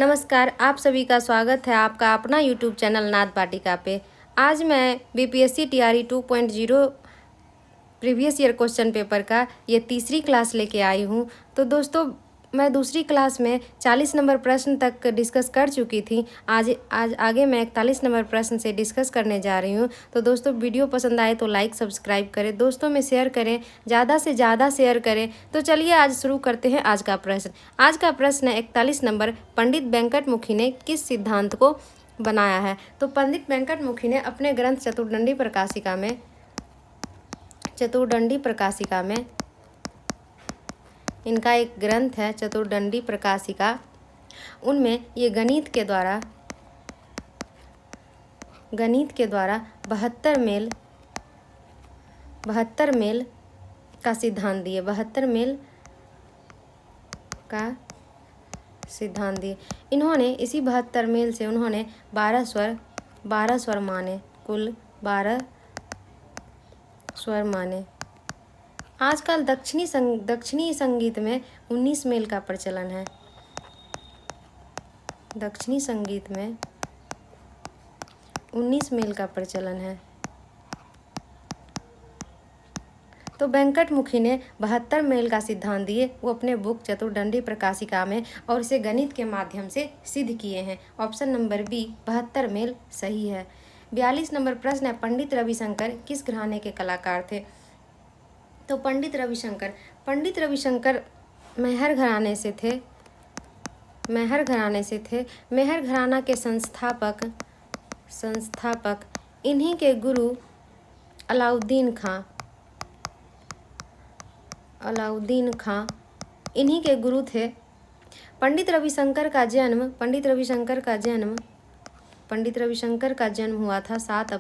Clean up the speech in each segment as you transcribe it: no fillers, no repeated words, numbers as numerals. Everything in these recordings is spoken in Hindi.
नमस्कार, आप सभी का स्वागत है आपका अपना यूट्यूब चैनल नाद वाटिका पे। आज मैं BPSC TRE 2.0 previous year question paper का ये तीसरी क्लास लेके आई हूँ। तो दोस्तों, मैं दूसरी क्लास में 40 नंबर प्रश्न तक डिस्कस कर चुकी थी। आज आगे मैं 41 नंबर प्रश्न से डिस्कस करने जा रही हूँ। तो दोस्तों, वीडियो पसंद आए तो लाइक सब्सक्राइब करें, दोस्तों में शेयर करें, ज़्यादा से ज़्यादा शेयर करें। तो चलिए आज शुरू करते हैं आज का प्रश्न। आज का प्रश्न है 41 नंबर, पंडित वेंकटमुखी ने किस सिद्धांत को बनाया है? तो पंडित वेंकटमुखी ने अपने ग्रंथ चतुर्दंडी प्रकाशिका में इनका एक ग्रंथ है चतुर्दंडी प्रकाशिका, उनमें ये गणित के द्वारा 72 मेल का सिद्धांत दिए। 72 मेल का सिद्धांत दिए। इन्होंने इसी 72 मेल से उन्होंने 12 स्वर माने, कुल 12 स्वर माने। आजकल दक्षिणी संगीत में 19 मेल का प्रचलन है। दक्षिणी संगीत में 19 मेल का प्रचलन है। तो वेंकटमुखी ने 72 मेल का सिद्धांत दिए, वो अपने बुक चतुर्दंडी प्रकाशिका में, और इसे गणित के माध्यम से सिद्ध किए हैं। ऑप्शन नंबर बी 72 मेल सही है। 42 नंबर प्रश्न है, पंडित रविशंकर किस घराने के कलाकार थे? तो पंडित रविशंकर मेहर घराने से थे। मेहर घराना के संस्थापक इन्हीं के गुरु अलाउद्दीन खां इन्हीं के गुरु थे। पंडित रविशंकर का जन्म हुआ था 7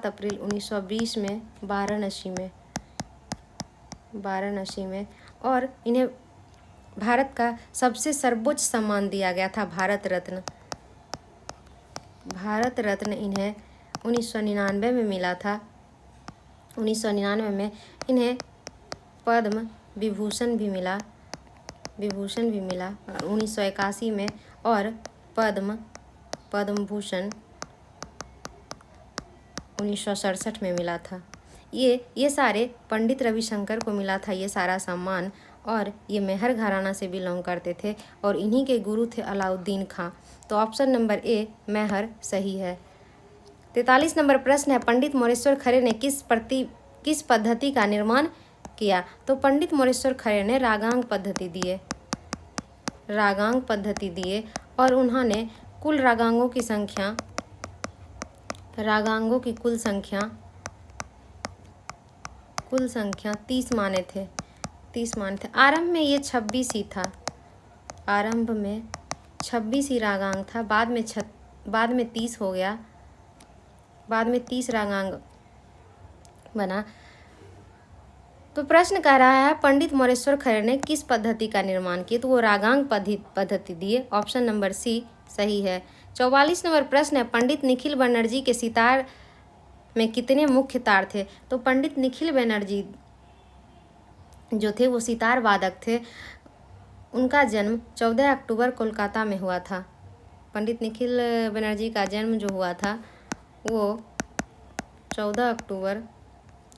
अप्रैल 1920 में वाराणसी में, और इन्हें भारत का सबसे सर्वोच्च सम्मान दिया गया था, भारत रत्न इन्हें 1999 में मिला था। 1999 में इन्हें पद्म विभूषण भी मिला, और 1981 में और पद्म भूषण 1967 में मिला था। ये सारे पंडित रविशंकर को मिला था, ये सारा सम्मान, और ये मेहर घराना से बिलोंग करते थे, और इन्हीं के गुरु थे अलाउद्दीन खां। तो ऑप्शन नंबर ए मेहर सही है। 43 नंबर प्रश्न है, पंडित मोरेश्वर खरे ने किस पद्धति का निर्माण किया? तो पंडित मोरेश्वर खरे ने रागांग पद्धति दिए, और उन्होंने कुल रागांगों की कुल संख्या 30 माने थे। आरंभ में ये 26 ही था। आरंभ में 26 ही रागांग था, बाद में 30 हो गया, बाद में 30 रागांग बना। तो प्रश्न कह रहा है पंडित मोरेश्वर खरे ने किस पद्धति का निर्माण किया? तो वो रागांग पद्धति दिए। ऑप्शन नंबर सी सही है। 44 नंबर प्रश्न है, पंडित निखिल बनर्जी के सितार में कितने मुख्य तार थे? तो पंडित निखिल बनर्जी जो थे वो सितार वादक थे। उनका जन्म 14 अक्टूबर कोलकाता में हुआ था। पंडित निखिल बनर्जी का जन्म जो हुआ था वो 14 अक्टूबर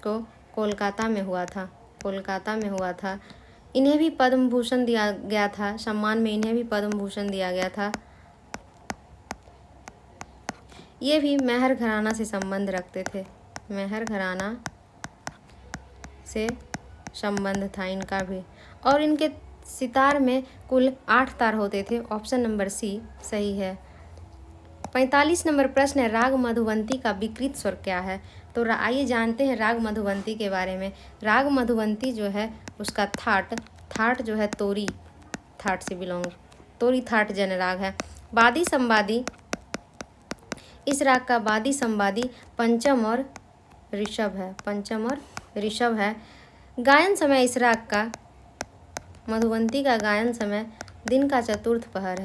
को कोलकाता में हुआ था। इन्हें भी पद्म भूषण दिया गया था, सम्मान में इन्हें भी पद्म भूषण दिया गया था। ये भी मेहर घराना से संबंध रखते थे, मेहर घराना से संबंध था इनका भी, और इनके सितार में कुल 8 तार होते थे। ऑप्शन नंबर सी सही है। 45 नंबर प्रश्न है, राग मधुवंती का विकृत स्वर क्या है? तो आइए जानते हैं राग मधुवंती के बारे में। राग मधुवंती जो है उसका थाट जो है तोरी थाट जन राग है। वादी संवादी, इस राग का वादी संवादी पंचम और ऋषभ है। गायन समय इस राग का, मधुवंती का गायन समय दिन का चतुर्थ पहर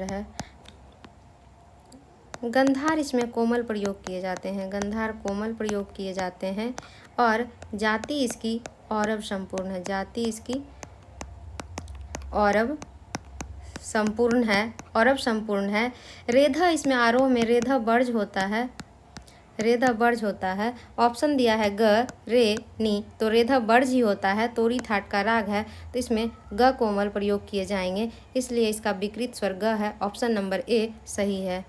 है। गंधार इसमें कोमल प्रयोग किए जाते हैं, और जाति इसकी औरव संपूर्ण है, जाति इसकी औरव संपूर्ण है, औरव संपूर्ण है। रेधा इसमें आरोह में रेधा वर्ज होता है, रेधा वर्ज होता है। ऑप्शन दिया है ग रे नी, तो रेधा वर्ज ही होता है, तोरी थाट का राग है, तो इसमें ग कोमल प्रयोग किए जाएंगे, इसलिए इसका विकृत स्वर ग है। ऑप्शन नंबर ए सही है।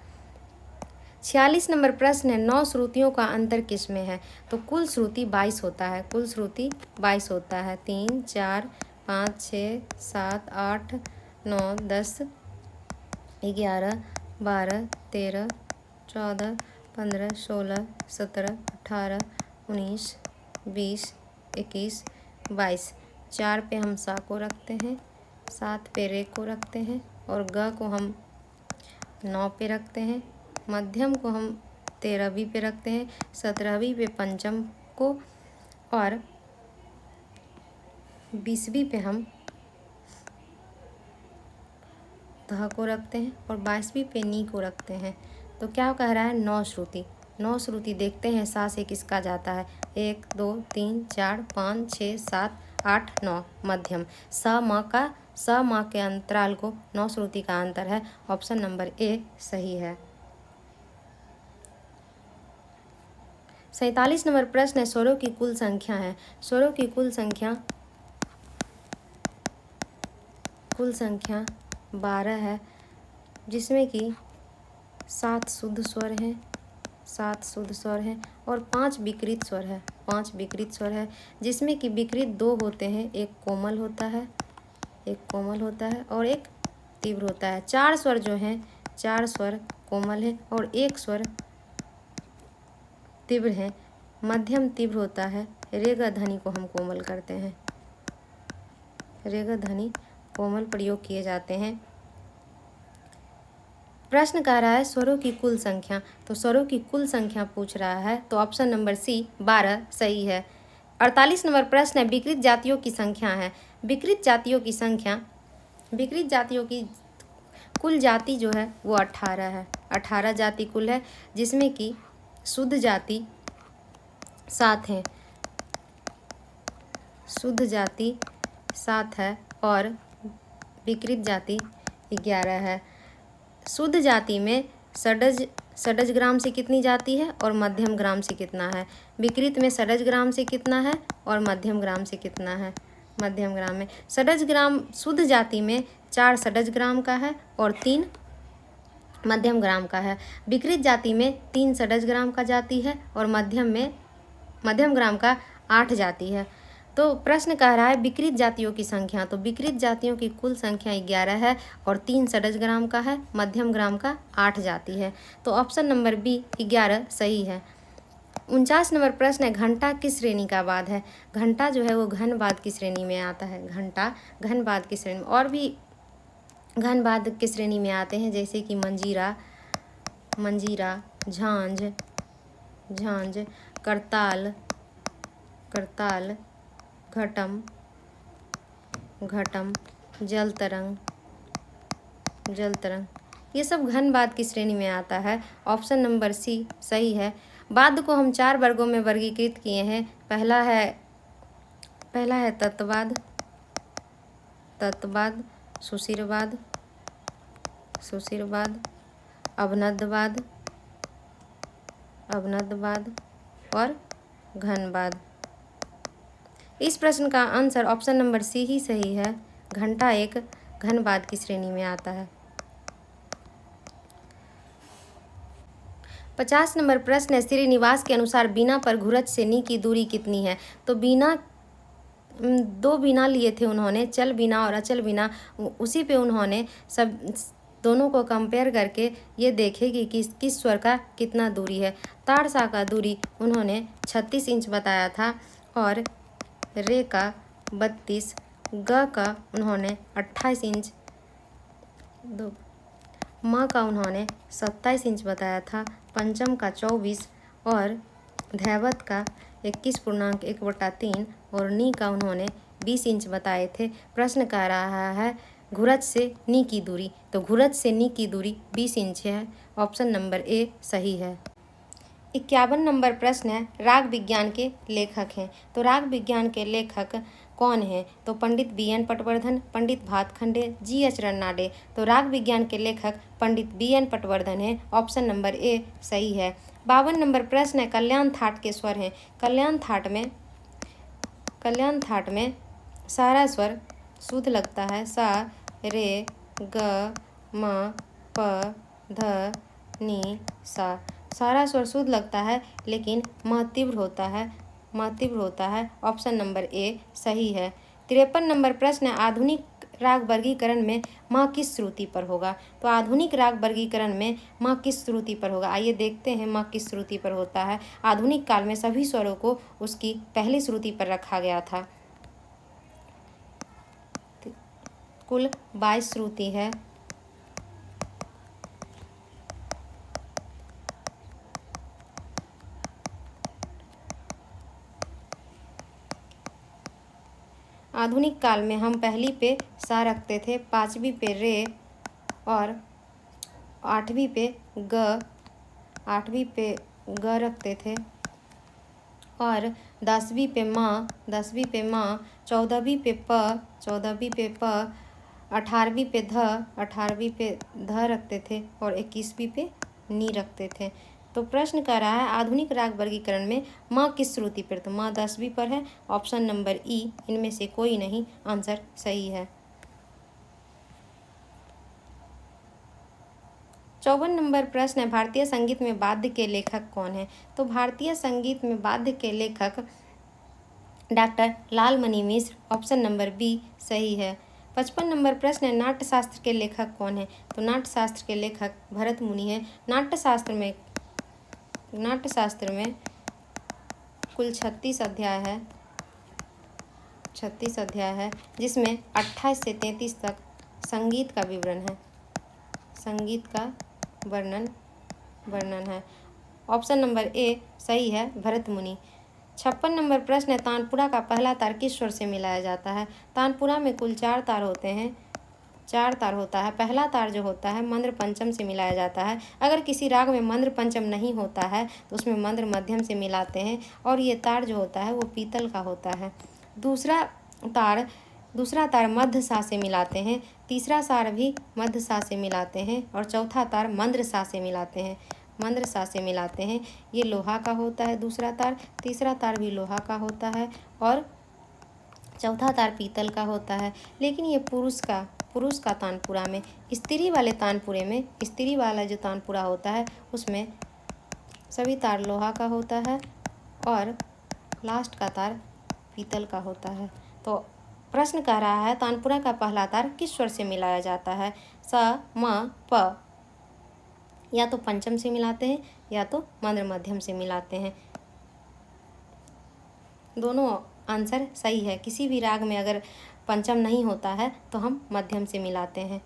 46 नंबर प्रश्न है, 9 श्रुतियों का अंतर किसमें है? तो कुल श्रुति 22 होता है, कुल श्रुति 22 होता है। 3 4 5 6 7 8 9 10 11 12 13 14 15 16 17 18 19 20 21 22। 4 पे हम सा को रखते हैं, 7 पे रे को रखते हैं और ग को हम 9 पे रखते हैं, मध्यम को हम 13वीं पे रखते हैं, 17वीं पे पंचम को और 20वीं पे हम ध को रखते हैं और 22वीं पे नी को रखते हैं। तो क्या कह रहा है? 9 श्रुति। 9 श्रुति देखते हैं सा से किसका जाता है। 1 2 3 4 5 6 7 8 9 मध्यम। स म के अंतराल को 9 श्रुति का अंतर है। ऑप्शन नंबर ए सही है। 47 नंबर प्रश्न है, स्वरों की कुल संख्या है। स्वरों की कुल संख्या 12 है, जिसमें कि 7 शुद्ध स्वर हैं, 7 शुद्ध स्वर हैं और 5 विकृत स्वर है, 5 विकृत स्वर है, जिसमें कि विकृत 2 होते हैं, एक कोमल होता है, एक कोमल होता है और एक तीव्र होता है। 4 स्वर जो हैं, 4 स्वर कोमल है और एक स्वर तीव्र है। मध्यम तीव्र होता है। रेगा ध्वनि को हम कोमल करते हैं, रेगा ध्वनि कोमल प्रयोग किए जाते हैं। प्रश्न कह रहा है स्वरों की कुल संख्या, तो स्वरों की कुल संख्या पूछ रहा है, तो ऑप्शन नंबर सी 12 सही है। 48 नंबर प्रश्न है, विकृत जातियों की संख्या है। विकृत जातियों की संख्या, विकृत जातियों की कुल जाति जो है वो 18 है, 18 जाति कुल है, जिसमें कि शुद्ध जाति 7 है, शुद्ध जाति 7 है और विकृत जाति 11 है। शुद्ध जाति में षडज ग्राम से कितनी जाति है और मध्यम ग्राम से कितना है। विकृत में षडज ग्राम से कितना है और मध्यम ग्राम से कितना है। मध्यम ग्राम में षडज ग्राम, शुद्ध जाति में 4 षडज ग्राम का है और 3 मध्यम ग्राम का है। विकृत जाति में 3 षडज ग्राम का जाति है और मध्यम ग्राम का 8 जाति है। तो प्रश्न कह रहा है विकृत जातियों की संख्या, तो विकृत जातियों की कुल संख्या 11 है और 3 षडज ग्राम का है, मध्यम ग्राम का 8 जाति है। तो ऑप्शन नंबर बी 11 सही है। 49 नंबर प्रश्न है, घंटा किस श्रेणी का वाद्य है। घंटा जो है वो घन वाद्य की श्रेणी में आता है, घंटा घन वाद्य की श्रेणी में। और भी घन वाद्य की श्रेणी में आते हैं, जैसे कि मंजीरा, झांझ, करताल, घटम, जल तरंग, ये सब घन वाद्य की श्रेणी में आता है। ऑप्शन नंबर सी सही है। वाद्य को हम 4 वर्गों में वर्गीकृत किए हैं। पहला है तत्वाद, सुशिरवाद, अवनदवाद और घनवाद। इस प्रश्न का आंसर ऑप्शन नंबर सी ही सही है। घंटा एक घनवाद्य की श्रेणी में आता है। 50 नंबर प्रश्न है, श्रीनिवास के अनुसार बीना पर घुरच से नी की दूरी कितनी है। तो बीना, 2 बीना लिए थे उन्होंने, चल बीना और अचल बीना, उसी पे उन्होंने सब दोनों को कंपेयर करके ये देखे कि किस स्वर का कितना दूरी है। ताड़सा का दूरी उन्होंने 36 इंच बताया था और रे का 32, ग का उन्होंने 28 इंच, म का उन्होंने 27 इंच बताया था, पंचम का 24 और धैवत का 21.1/3 और नी का उन्होंने 20 इंच बताए थे। प्रश्न कह रहा है घुरच से नी की दूरी, तो घुरच से नी की दूरी 20 इंच है। ऑप्शन नंबर ए सही है। 51 नंबर प्रश्न है, राग विज्ञान के लेखक हैं। तो राग विज्ञान के लेखक कौन हैं? तो पंडित BN पटवर्धन, पंडित भातखंडे, GH रन्नाडे। तो राग विज्ञान के लेखक पंडित BN पटवर्धन है। ऑप्शन नंबर ए सही है। 52 नंबर प्रश्न है, कल्याण थाट के स्वर हैं। कल्याण थाट में सारा स्वर शुद्ध लगता है। सा, रे, ग, म, प, ध, नि, सा। सारा स्वर शुद्ध लगता है लेकिन म तीव्र होता है। ऑप्शन नंबर ए सही है। 53 नंबर प्रश्न है, आधुनिक राग वर्गीकरण में म किस श्रुति पर होगा? तो आधुनिक राग वर्गीकरण में म किस श्रुति पर होगा? आइए देखते हैं म किस श्रुति पर होता है। आधुनिक काल में सभी स्वरों को उसकी पहली श्रुति पर रखा गया था। कुल 22 श्रुति है। आधुनिक काल में हम पहली पे सा रखते थे, 5वीं पे रे और 8वीं पे ग रखते थे और 10वीं पे म, 14वीं पे प, 18वीं पे ध रखते थे और 21वीं पे नी रखते थे। तो प्रश्न कह रहा है आधुनिक राग वर्गीकरण में म किस श्रुति पर? तो म 10वीं पर है। ऑप्शन नंबर ई इनमें से कोई नहीं आंसर सही है। 54 नंबर प्रश्न है, भारतीय संगीत में वाद्य के लेखक कौन है? तो भारतीय संगीत में वाद्य के लेखक डॉक्टर लालमणि मिश्र। ऑप्शन नंबर बी सही है। 55 नंबर प्रश्न है, नाट्यशास्त्र के लेखक कौन है? तो नाट्यशास्त्र के लेखक भरत मुनि है। नाट्यशास्त्र में कुल 36 अध्याय है जिसमें 28 से 33 तक संगीत का विवरण है, संगीत का वर्णन है। ऑप्शन नंबर ए सही है, भरत मुनि। 56 नंबर प्रश्न है, तानपुरा का पहला तार किस स्वर से मिलाया जाता है? तानपुरा में कुल 4 तार होते हैं, 4 तार होता है। पहला तार जो होता है मंद्र पंचम से मिलाया जाता है। अगर किसी राग में मंद्र पंचम नहीं होता है तो उसमें मंद्र मध्यम से मिलाते हैं और ये तार जो होता है वो पीतल का होता है। दूसरा तार मध्य सा से मिलाते हैं, तीसरा तार भी मध्य सा से मिलाते हैं और चौथा तार मंद्र सा से मिलाते हैं। ये लोहा का होता है दूसरा तार, तीसरा तार भी लोहा का होता है और चौथा तार पीतल का होता है। लेकिन ये पुरुष का तानपुरा में, स्त्री वाले तानपुरे में, स्त्री वाला जो तानपुरा होता है उसमें सभी तार लोहा का होता है और लास्ट का तार पीतल का होता है। तो प्रश्न कह रहा है तानपुरा का पहला तार किस स्वर से मिलाया जाता है? स, म, प। या तो पंचम से मिलाते हैं या तो मंद्र मध्यम से मिलाते हैं। दोनों आंसर सही है। किसी भी राग में अगर पंचम नहीं होता है तो हम मध्यम से मिलाते हैं।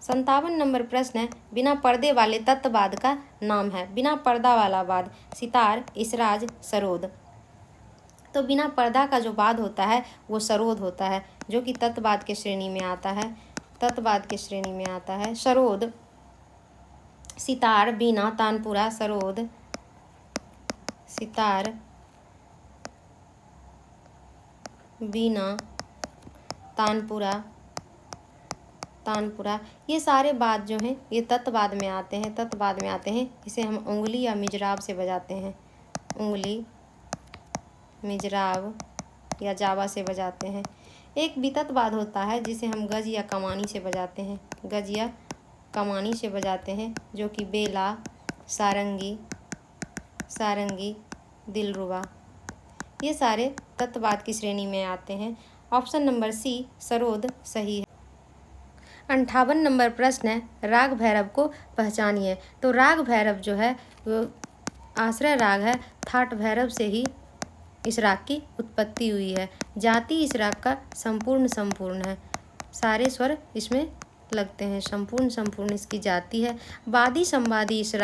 57 नंबर प्रश्न है, बिना पर्दे वाले तत्वाद का नाम है। बिना पर्दा वाला वाद, सितार, इसराज, सरोद। तो बिना पर्दा का जो वाद होता है वो सरोद होता है जो कि तत्वाद के श्रेणी में आता है। सरोद, सितार, बीना, तानपुरा, सरोद, सितार, बीना, तानपुरा, ये सारे वाद जो हैं ये तत्वाद में आते हैं। इसे हम उंगली या मिजराब से बजाते हैं, उंगली, मिजराब या जावा से बजाते हैं। एक वितत वाद होता है जिसे हम गज या कमानी से बजाते हैं, जो कि बेला, सारंगी, दिलरुबा, ये सारे तत्वाद की श्रेणी में आते हैं। ऑप्शन नंबर सी सरोद सही है। 58 नंबर प्रश्न है, राग भैरव को पहचानिए। तो राग भैरव जो है वो आश्रय राग है। थाट भैरव से ही इस राग की उत्पत्ति हुई है। जाति इस राग का संपूर्ण है, सारे स्वर इसमें लगते हैं, संपूर्ण इसकी जाति है। वादी संवादी इस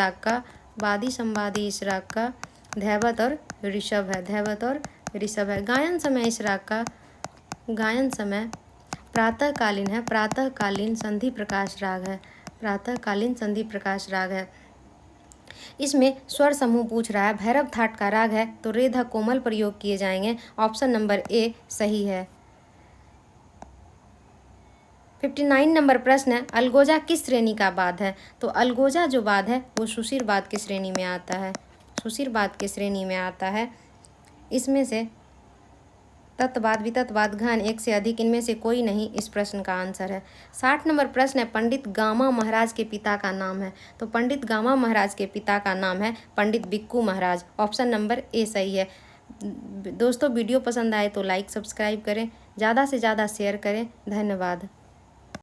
राग का धैवत और ऋषभ है। गायन समय इस राग का प्रातःकालीन है, प्रातःकालीन संधि प्रकाश राग है। इसमें स्वर समूह पूछ रहा है, भैरव थाट का राग है तो रेधा कोमल प्रयोग किए जाएंगे। ऑप्शन नंबर ए सही है। 59 नंबर प्रश्न है, अलगोजा किस श्रेणी का वाद है? तो अलगोजा जो वाद है वो सुशीर वाद की श्रेणी में आता है, सुशीर वाद की श्रेणी में आता है। इसमें से तत्वाद, वितत्वाद, घन, एक से अधिक, इनमें से कोई नहीं इस प्रश्न का आंसर है। 60 नंबर प्रश्न है, पंडित गामा महाराज के पिता का नाम है? तो पंडित गामा महाराज के पिता का नाम है पंडित बिक्कू महाराज। ऑप्शन नंबर ए सही है। दोस्तों वीडियो पसंद आए तो लाइक सब्सक्राइब करें, ज़्यादा से ज़्यादा शेयर करें। धन्यवाद।